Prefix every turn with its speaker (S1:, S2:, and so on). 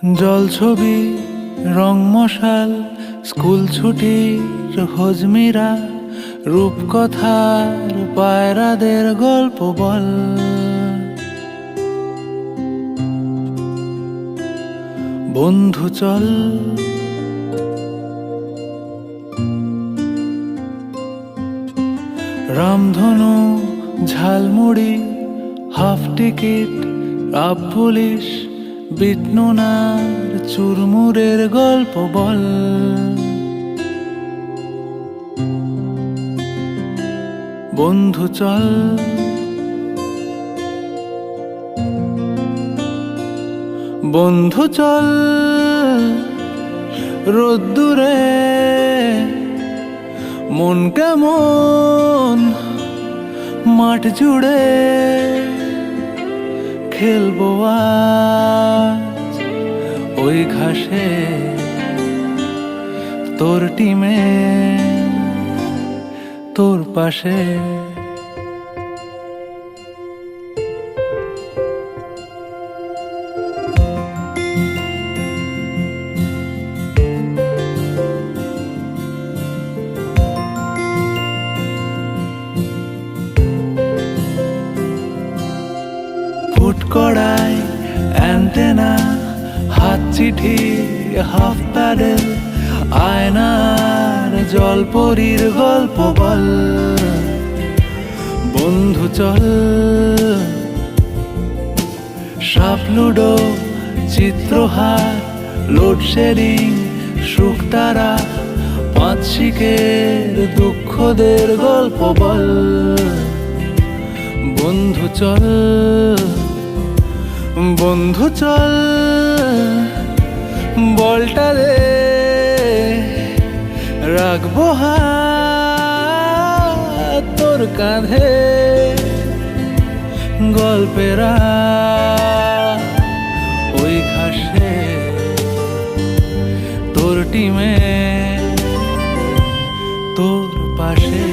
S1: জলছবি রং মশাল স্কুল ছুটির হজমিরা রূপকথার পায়রাদের গল্প বল। বন্ধু চল রামধনু jhalmuri half ticket up police বিটনুনার চুরমুরের গল্প বল। বন্ধু চল বন্ধু চল রোদ্দুরে মন কেমন মাঠ জুড়ে খেলবো আজ ওই ঘাসে তোর টিমে তোর পাশে। ফুটকড়াই অ্যান্টেনা হাত চিঠি হাফ প্যাডেল আয়নার জলপরীর গল্প বল। বন্ধু চল সাপ লুডো চিত্রহার লোডশেডিং শুকতারা পাঁচ শিকের দুঃখদের গল্প বল। বন্ধু চল বন্ধু চল বলটা দে রাখবো হাত তোর কাঁধে গল্পেরা ওই ঘাসে তোর টিমে তোর পাশে।